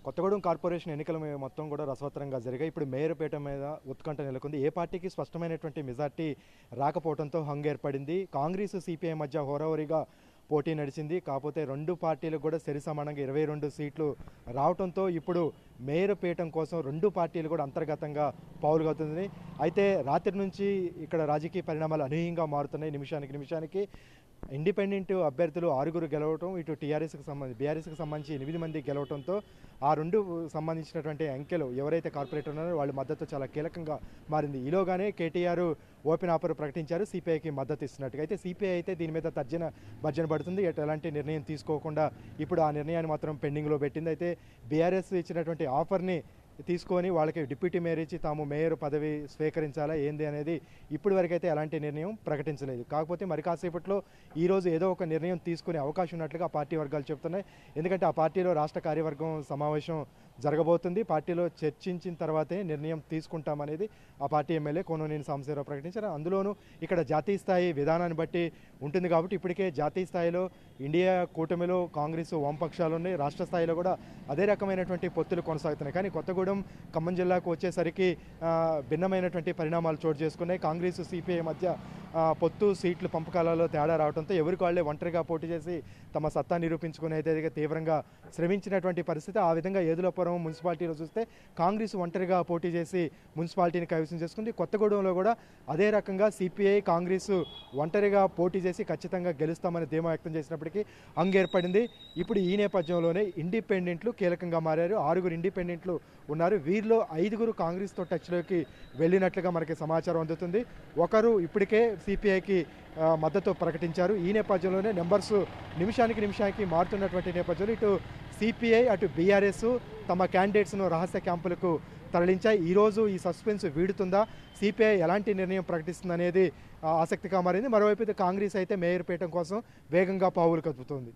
Kothagudem corporation ఎన్నికల మొత్తం కూడా రసవత్తరంగా జరిగాయి. ఇప్పుడు మేయర్పేట మీద ఉత్కంఠ నెలకొంది. ఏ పార్టీకి స్పష్టమైనటువంటి మెజార్టీ రాకపోవడంతో హంగ్ ఏర్పడింది. కాంగ్రెస్, సిపిఐ మధ్య హోరాహోరీగా పోటీ నడిచింది. కాకపోతే రెండు పార్టీలకు కూడా సరి సమానంగా 22 సీట్లు రావడంతో ఇప్పుడు మేయర్ పీఠం కోసం రెండు పార్టీలు కూడా అంతర్గతంగా పావులుగవుతుంది. అయితే రాత్రి నుంచి ఇక్కడ రాజకీయ పరిణామాలు అనూహ్యంగా మారుతున్నాయి. నిమిషానికి నిమిషానికి ఇండిపెండెంట్ అభ్యర్థులు 6 గెలవటం, ఇటు బీఆర్ఎస్కి సంబంధించి 8 మంది గెలవడంతో ఆ రెండు సంబంధించినటువంటి అంకెలు ఎవరైతే కార్పొరేటర్ ఉన్నారో వాళ్ళ మద్దతు చాలా కీలకంగా మారింది. ఈలోగానే కేటీఆర్ ఓపెన్ ఆఫర్ ప్రకటించారు సిపిఐకి మద్దతు ఇస్తున్నట్టుగా. అయితే సిపిఐ అయితే దీని మీద భర్జన పడుతుంది. ఎలాంటి నిర్ణయం తీసుకోకుండా ఇప్పుడు ఆ నిర్ణయాన్ని మాత్రం పెండింగ్లో పెట్టింది. అయితే బీఆర్ఎస్ ఇచ్చినటువంటి ఆఫర్ని తీసుకొని వాళ్ళకి డిప్యూటీ మేయర్ ఇచ్చి తాము మేయర్ పదవి స్వీకరించాలా ఏంది అనేది ఇప్పటి వరకైతే ఎలాంటి నిర్ణయం ప్రకటించలేదు. కాకపోతే మరి కాసేపట్లో ఈరోజు ఏదో ఒక నిర్ణయం తీసుకునే అవకాశం ఉన్నట్లుగా ఆ పార్టీ వర్గాలు చెప్తున్నాయి. ఎందుకంటే ఆ పార్టీలో రాష్ట్ర కార్యవర్గం సమావేశం జరగబోతుంది. పార్టీలో చర్చించిన తర్వాతే నిర్ణయం తీసుకుంటామనేది ఆ పార్టీ ఎమ్మెల్యే కోననేని సాంబశివరావు ప్రకటించారు. అందులోనూ ఇక్కడ జాతీయ స్థాయి విధానాన్ని బట్టి ఉంటుంది కాబట్టి ఇప్పటికే జాతీయ స్థాయిలో ఇండియా కూటమిలో కాంగ్రెస్ వామపక్షాలు ఉన్నాయి. రాష్ట్ర స్థాయిలో కూడా అదే రకమైనటువంటి పొత్తులు కొనసాగుతున్నాయి. కానీ కొత్తగూడెం, ఖమ్మం జిల్లాకు వచ్చేసరికి భిన్నమైనటువంటి పరిణామాలు చోటు చేసుకున్నాయి. కాంగ్రెస్, సిపిఐ మధ్య పొత్తు సీట్లు పంపకాలలో తేడా రావడంతో ఎవరికి వాళ్ళే ఒంటరిగా పోటీ చేసి తమ సత్తా నిరూపించుకుని అయితే తీవ్రంగా శ్రమించినటువంటి పరిస్థితి. ఆ విధంగా ఏదులపురం మున్సిపాలిటీలో చూస్తే కాంగ్రెస్ ఒంటరిగా పోటీ చేసి మున్సిపాలిటీని కైవసం చేసుకుంది. కొత్తగూడెంలో కూడా అదే రకంగా సిపిఐ, కాంగ్రెస్ ఒంటరిగా పోటీ చేసి ఖచ్చితంగా గెలుస్తామని ధీమా వ్యక్తం చేసినప్పటికీ హంగ్ ఏర్పడింది. ఇప్పుడు ఈ నేపథ్యంలోనే ఇండిపెండెంట్లు కీలకంగా మారారు. 6 ఇండిపెండెంట్లు ఉన్నారు. వీరిలో 5 కాంగ్రెస్తో టచ్లోకి వెళ్ళినట్లుగా మనకి సమాచారం అందుతుంది. ఒకరు ఇప్పటికే సిపిఐకి మద్దతు ప్రకటించారు. ఈ నేపథ్యంలోనే నెంబర్స్ నిమిషానికి నిమిషానికి మారుతున్నటువంటి నేపథ్యంలో ఇటు సిపిఐ, అటు బీఆర్ఎస్ తమ క్యాండిడేట్స్ను రహస్య క్యాంపులకు తరలించాయి. ఈరోజు ఈ సస్పెన్స్ వీడుతుందా, సిపిఐ ఎలాంటి నిర్ణయం ప్రకటిస్తుంది అనేది ఆసక్తిగా మారింది. మరోవైపు కాంగ్రెస్ అయితే మేయర్ పీఠం కోసం వేగంగా పావులు కదుపుతోంది.